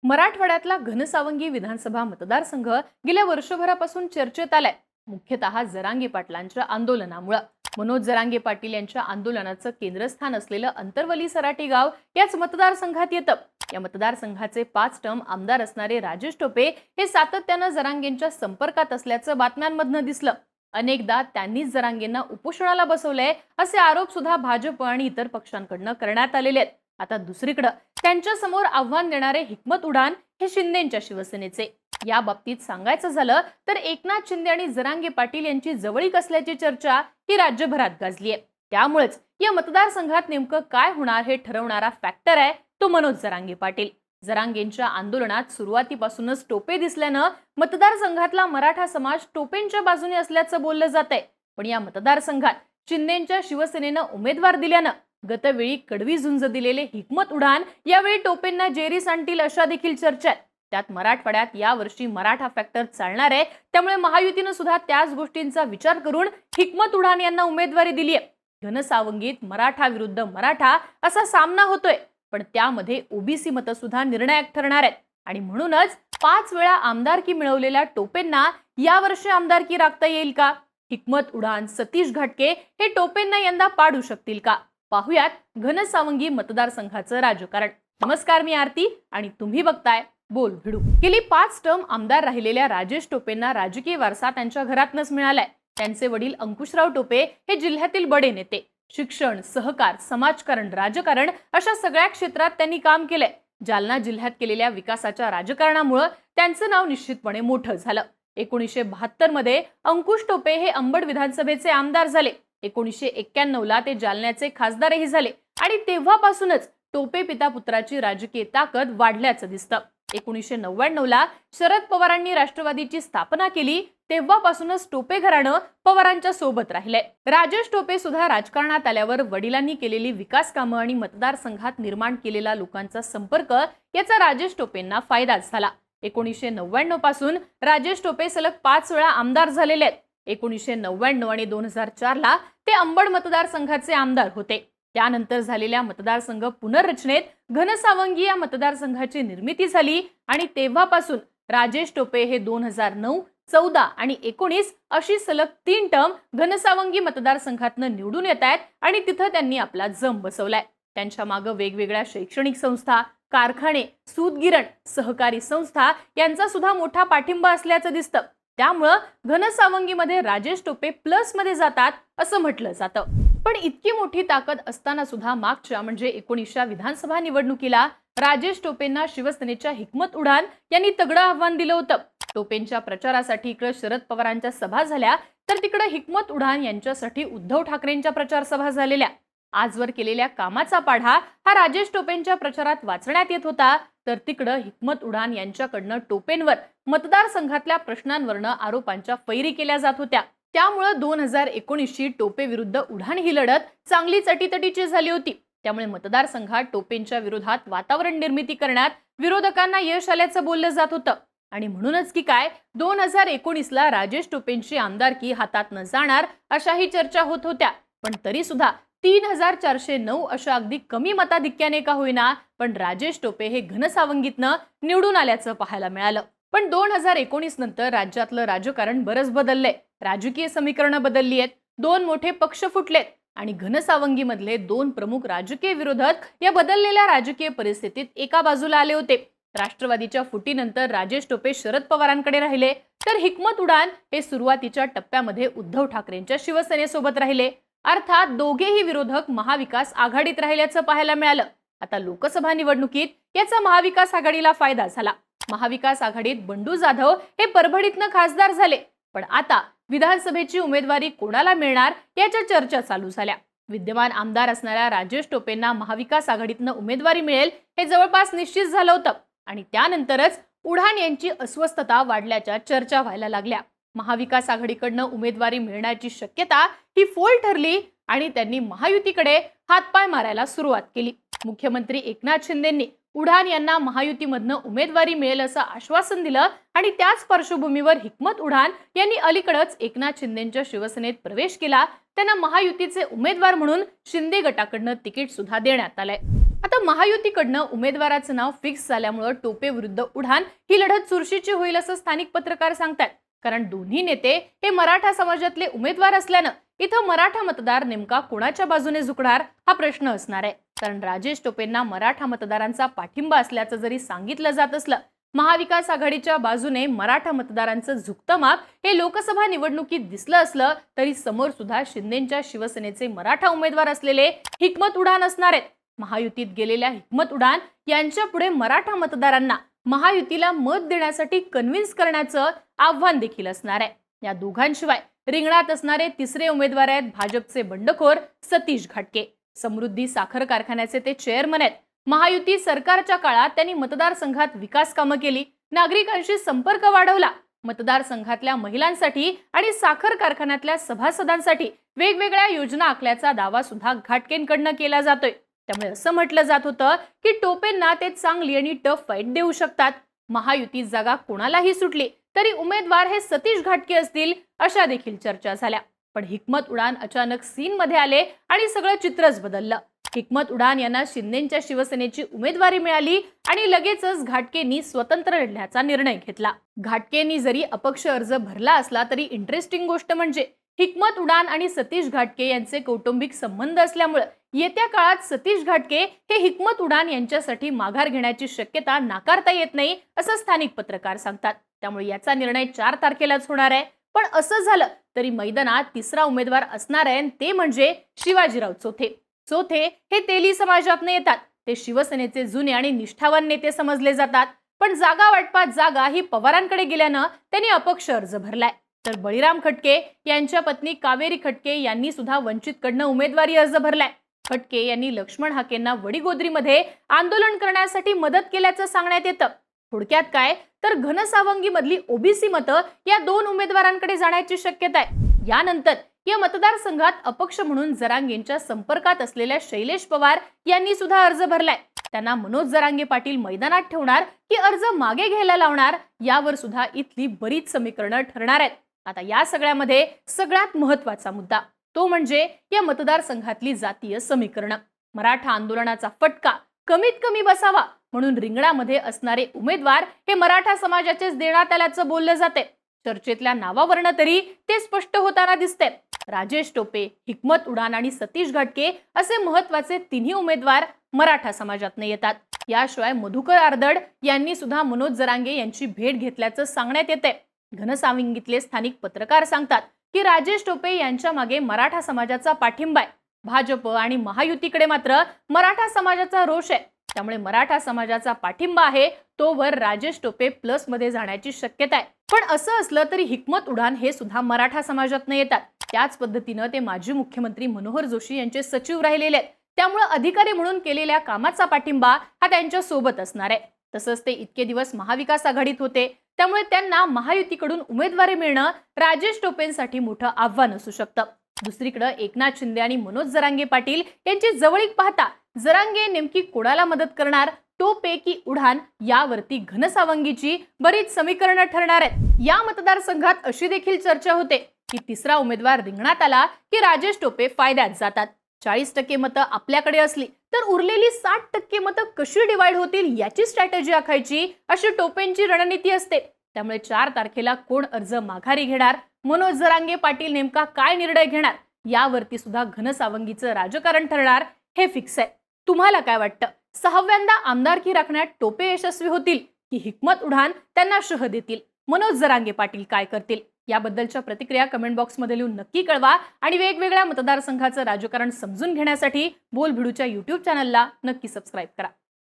मराठवाड्यातला घनसावंगी विधानसभा मतदारसंघ गेल्या वर्षभरापासून चर्चेत आलाय, मुख्यतः जरांगे पाटलांच्या आंदोलनामुळे। मनोज जरांगे पाटील यांच्या आंदोलनाचं केंद्रस्थान असलेलं अंतरवली सराटी गाव याच मतदारसंघात येतं। या मतदारसंघाचे 5 टर्म आमदार असणारे राजेश टोपे हे सातत्यानं जरांगेंच्या संपर्कात असल्याचं बातम्यांमधनं दिसलं। अनेकदा त्यांनीच जरांगेंना उपोषणाला बसवलंय असे आरोप सुद्धा भाजप आणि इतर पक्षांकडून करण्यात आलेले आहेत। आता दुसरीकडे त्यांच्या समोर आव्हान देणारे हिकमत उडान हे शिंदेंच्या शिवसेनेचे। या बाबतीत सांगायचं झालं तर एकनाथ शिंदे आणि जरांगे पाटील यांची जवळीक असल्याची चर्चा ही राज्यभरात गाजली आहे। त्यामुळेच या मतदारसंघात नेमकं काय होणार हे ठरवणारा फॅक्टर आहे तो मनोज जरांगे पाटील। जरांगेंच्या आंदोलनात सुरुवातीपासूनच टोपे दिसल्यानं मतदारसंघातला मराठा समाज टोपेंच्या बाजूने असल्याचं बोललं जातंय। पण या मतदारसंघात शिंदेंच्या शिवसेनेनं उमेदवार दिल्यानं गतवेळी कडवी झुंज दिलेले हिकमत उडान यावेळी टोपेंना जेरी सांडतील अशा देखील चर्चा आहेत। त्यात मराठवाड्यात यावर्षी मराठा फॅक्टर चालणार आहे, त्यामुळे महायुतीनं सुद्धा त्याच गोष्टींचा विचार करून हिकमत उडान यांना उमेदवारी दिली आहे। घनसावंगीत मराठा विरुद्ध मराठा असा सामना होतोय, पण त्यामध्ये ओबीसी मतं सुद्धा निर्णायक ठरणार आहेत आणि म्हणूनच 5 वेळा आमदारकी मिळवलेल्या टोपेंना यावर्षी आमदारकी राखता येईल का? हिकमत उडान, सतीश घाटके हे टोपेंना यंदा पाडू शकतील का? पाहुयात घनसावंगी मतदारसंघाचं राजकारण। नमस्कार, मी आरती आणि तुम्ही बघताय बोल भिडू। गेली 5 टर्म आमदार राहिलेल्या राजेश टोपेंना राजकीय वारसा त्यांच्या घरातनच मिळालाय। त्यांचे वडील अंकुशराव टोपे हे जिल्ह्यातील बडे नेते। शिक्षण, सहकार, समाजकारण, राजकारण अशा सगळ्या क्षेत्रात त्यांनी काम केलंय। जालना जिल्ह्यात केलेल्या विकासाच्या राजकारणामुळे त्यांचं नाव निश्चितपणे मोठं झालं। 1972 मध्ये अंकुश टोपे हे अंबड विधानसभेचे आमदार झाले। 1991 ला ते जालन्याचे खासदारही झाले आणि तेव्हापासूनच टोपे पिता पुत्राची राजकीय ताकद वाढल्याचं दिसतं। 1999 ला शरद पवारांनी राष्ट्रवादीची स्थापना केली, तेव्हापासूनच टोपे घराणं पवारांच्या सोबत राहिले। राजेश टोपे सुद्धा राजकारणात आल्यावर वडिलांनी केलेली विकास कामं आणि मतदारसंघात निर्माण केलेला लोकांचा संपर्क याचा राजेश टोपेंना फायदाच झाला। 1999 पासून राजेश टोपे सलग 5 वेळा आमदार झालेले आहेत। 1999 आणि 2004 ला ते अंबड मतदारसंघाचे आमदार होते। त्यानंतर झालेल्या मतदारसंघ पुनर्रचनेत घनसावंगी या मतदारसंघाची निर्मिती झाली आणि तेव्हापासून राजेश टोपे हे 2009, 14 आणि 19 अशी सलग 3 टर्म घनसावंगी मतदारसंघातनं निवडून येत आहेत आणि तिथं त्यांनी आपला जम बसवलाय। त्यांच्या मागे वेगवेगळ्या शैक्षणिक संस्था, कारखाने, सूतगिरण, सहकारी संस्था यांचा सुद्धा मोठा पाठिंबा असल्याचं दिसतं। त्यामुळे घनसावंगीमध्ये राजेश टोपे प्लस मध्ये जातात असं म्हटलं जातं। पण इतकी मोठी ताकद असताना सुद्धा मागच्या म्हणजे 19 विधानसभा निवडणुकीला राजेश टोपेंना शिवसेनेच्या हिकमत उडान यांनी तगडं आव्हान दिलं होतं। टोपेंच्या प्रचारासाठी इकडे शरद पवारांच्या सभा झाल्या, तर तिकडे हिकमत उडान यांच्यासाठी उद्धव ठाकरेंच्या प्रचार सभा झालेल्या। आजवर केलेल्या कामाचा पाढा हा राजेश टोपेंच्या प्रचारात वाचण्यात येत होता, तर तिकडे हिकमत उडान यांच्याकडनं टोपेंवर मतदारसंघातल्या प्रश्नांवरनं आरोपांच्या फैरी केल्या जात होत्या। त्यामुळे 2019 ची टोपे विरुद्ध उडान ही लढत चांगलीच अटीतटीची झाली होती। त्यामुळे मतदारसंघात टोपेंच्या विरोधात वातावरण निर्मिती करण्यात विरोधकांना यश आल्याचं बोललं जात होतं आणि म्हणूनच की काय 2019 ला राजेश टोपेंची आमदारकी हातात न जाणार अशाही चर्चा होत होत्या। पण तरी सुद्धा 3409 अशा अगदी कमी मताधिक्याने का होईना पण राजेश टोपे हे घनसावंगीतनं निवडून आल्याचं पाहायला मिळालं। पण 2019 नंतर राज्यातलं राजकारण बरंच बदललंय। राजकीय समीकरणं बदलली आहेत, 2 मोठे पक्ष फुटलेत आणि घनसावंगीमधले 2 प्रमुख राजकीय विरोधक या बदललेल्या राजकीय परिस्थितीत एका बाजूला आले होते। राष्ट्रवादीच्या फुटीनंतर राजेश टोपे शरद पवारांकडे राहिले, तर हिकमत उडान हे सुरुवातीच्या टप्प्यामध्ये उद्धव ठाकरेंच्या शिवसेनेसोबत राहिले। अर्थात दोघेही विरोधक महाविकास आघाडीत राहिल्याचं पाहायला मिळालं। आता लोकसभा निवडणुकीत याचा महाविकास आघाडीला फायदा झाला। महाविकास आघाडीत बंडू जाधव हे परभणीतनं खासदार झाले, पण आता विधानसभेची उमेदवारी कोणाला मिळणार याच्या चर्चा चालू झाल्या। विद्यमान आमदार असणाऱ्या राजेश टोपेंना महाविकास आघाडीतनं उमेदवारी मिळेल हे जवळपास निश्चित झालं होतं आणि त्यानंतरच उडान यांची अस्वस्थता वाढल्याच्या चर्चा व्हायला लागल्या। महाविकास आघाडीकडनं उमेदवारी मिळण्याची शक्यता ही फोल ठरली आणि त्यांनी महायुतीकडे हातपाय मारायला सुरुवात केली। मुख्यमंत्री एकनाथ शिंदेंनी उडान यांना महायुतीमधनं उमेदवारी मिळेल असं आश्वासन दिलं आणि त्याच पार्श्वभूमीवर हिकमत उडान यांनी अलीकडेच एकनाथ शिंदेंच्या शिवसेनेत प्रवेश केला। त्यांना महायुतीचे उमेदवार म्हणून शिंदे गटाकडनं तिकीट सुद्धा देण्यात आलंय। आता महायुतीकडनं उमेदवाराचं नाव फिक्स झाल्यामुळे टोपे विरुद्ध उढाण ही लढत चुरशीची होईल असं स्थानिक पत्रकार सांगतात. कारण दोन्ही नेते हे मराठा समाजातले उमेदवार असल्यानं इथं मराठा मतदार नेमका कोणाच्या बाजूने झुकणार हा प्रश्न असणार आहे. कारण राजेश टोपेंना मराठा मतदारांचा पाठिंबा असल्याचं जरी सांगितलं जात असलं, महाविकास आघाडीच्या बाजूने मराठा मतदारांचं झुकतं माप हे लोकसभा निवडणुकीत दिसलं असलं तरी समोर सुद्धा शिंदेंच्या शिवसेनेचे मराठा उमेदवार असलेले हिकमत उढाण असणार आहेत. महायुतीत गेलेल्या हिकमत उढाण यांच्या पुढे मराठा मतदारांना महायुतीला मत देण्यासाठी कन्व्हिन्स करण्याचं आव्हान देखील असणार आहे. या दोघांशिवाय रिंगणात असणारे तिसरे उमेदवार आहेत भाजपचे बंडखोर सतीश घाटके. समृद्धी साखर कारखान्याचे ते चेअरमन आहेत. महायुती सरकारच्या काळात त्यांनी मतदारसंघात विकास कामं केली, नागरिकांशी संपर्क वाढवला, मतदारसंघातल्या महिलांसाठी आणि साखर कारखान्यातल्या सभासदांसाठी वेगवेगळ्या योजना आखल्याचा दावा सुद्धा घाटकेंकडनं केला जातोय. त्यामुळे असं म्हटलं जात होतं की टोपेंना ते चांगली आणि टफ फाईट देऊ शकतात. महायुतीत जागा कोणालाही सुटली तरी उमेदवार हे सतीश घाटके असतील अशा देखील चर्चा झाल्या. पण हिकमत उढाण अचानक सीन मध्ये आले आणि सगळं चित्रच बदललं. हिकमत उढाण यांना शिंदेंच्या शिवसेनेची उमेदवारी मिळाली आणि लगेचच घाटकेंनी स्वतंत्र लढण्याचा निर्णय घेतला. घाटकेंनी जरी अपक्ष अर्ज भरला असला तरी इंटरेस्टिंग गोष्ट म्हणजे हिकमत उढाण आणि सतीश घाटके यांचे कौटुंबिक संबंध असल्यामुळे येत्या काळात सतीश घाटके हे हिकमत उढाण यांच्यासाठी माघार घेण्याची शक्यता नाकारता येत नाही असं स्थानिक पत्रकार सांगतात. त्यामुळे याचा निर्णय 4 तारखेलाच होणार आहे. पण असं झालं तरी मैदानात तिसरा उमेदवार असणार आहे, ते म्हणजे शिवाजीराव चोथे. चोथे हे तेली समाजातून येतात. ते शिवसेनेचे जुने आणि निष्ठावान नेते समजले जातात. पण जागा वाटपात जागा ही पवारांकडे गेल्यानं त्यांनी अपक्ष अर्ज भरलाय. तर बळीराम खटके यांच्या पत्नी कावेरी खटके यांनी सुद्धा वंचितकडनं उमेदवारी अर्ज भरलाय. खटके यांनी लक्ष्मण हाकेंना वडीगोद्रीमध्ये आंदोलन करण्यासाठी मदत केल्याचं सांगण्यात येतं. थोडक्यात काय तर घनसावंगी मधली ओबीसी मतं या 2 उमेदवारांकडे जाण्याची शक्यता आहे. यानंतर या मतदारसंघात अपक्ष म्हणून जरांगेंच्या संपर्कात असलेल्या शैलेश पवार यांनी सुद्धा अर्ज भरलाय. त्यांना मनोज जरांगे पाटील मैदानात ठेवणार की अर्ज मागे घ्यायला लावणार यावर सुद्धा इथली बरीच समीकरणं ठरणार आहेत. आता या सगळ्यामध्ये सगळ्यात महत्त्वाचा मुद्दा तो म्हणजे या मतदारसंघातली जातीय समीकरण. मराठा आंदोलनाचा फटका कमीत कमी बसावा म्हणून रिंगणामध्ये असणारे उमेदवार हे मराठा समाजाचेच देण्यात आल्याचं बोललं जाते. चर्चेतल्या नावावरनं तरी ते स्पष्ट होताना दिसते. राजेश टोपे, हिकमत उढाण आणि सतीश घाटके असे महत्त्वाचे तिन्ही उमेदवार मराठा समाजातून येतात. याशिवाय मधुकर आर्दड यांनी सुद्धा मनोज जरांगे यांची भेट घेतल्याचं सांगण्यात येते. घनसावंगीतले स्थानिक पत्रकार सांगतात की राजेश टोपे यांच्या मागे मराठा समाजाचा पाठिंबा आहे. भाजप आणि महायुतीकडे मात्र मराठा समाजाचा रोष आहे. त्यामुळे मराठा समाजाचा पाठिंबा आहे तोवर राजेश टोपे प्लस मध्ये जाण्याची शक्यता आहे. पण असं असलं तरी हिकमत उढाण हे सुद्धा मराठा समाजातून येतात. त्याच पद्धतीनं ते माजी मुख्यमंत्री मनोहर जोशी यांचे सचिव राहिलेले आहेत. त्यामुळे अधिकारी म्हणून केलेल्या कामाचा पाठिंबा हा त्यांच्या सोबत असणार आहे. तसंच ते इतके दिवस महाविकास आघाडीत होते. त्यामुळे त्यांना महायुतीकडून उमेदवारी मिळणं राजेश टोपेंसाठी मोठं आव्हान असू शकतं. दुसरीकडे एकनाथ शिंदे आणि मनोज जरांगे पाटील यांची जवळीक पाहता जरांगे नेमकी कोणाला मदत करणार, टोपे की उढाण यावरती घनसावंगीची बरीच समीकरणं ठरणार आहेत. या मतदारसंघात अशी देखील चर्चा होते की तिसरा उमेदवार रिंगणात आला की राजेश टोपे फायद्यात जातात. 40% मतं आपल्याकडे असली तर उरलेली 60% मतं कशी डिवाइड होतील याची स्ट्रॅटेजी आखायची अशी टोपेंची रणनीती असते. त्यामुळे 4 तारखेला कोण अर्ज माघारी घेणार, मनोज जरांगे पाटील नेमका काय निर्णय घेणार यावरती सुद्धा घनसावंगीचं राजकारण ठरणार हे फिक्स आहे. तुम्हाला काय वाटतं? 6व्यांदा आमदारकी राखण्यात टोपे यशस्वी होतील की हिकमत उढाण त्यांना शह देतील? मनोज जरांगे पाटील काय करतील? याबद्दलच्या प्रतिक्रिया कमेंट बॉक्समध्ये लिहून नक्की कळवा आणि वेगवेगळ्या मतदारसंघाचं राजकारण समजून घेण्यासाठी बोलभिडूच्या YouTube चॅनलला नक्की सबस्क्राईब करा.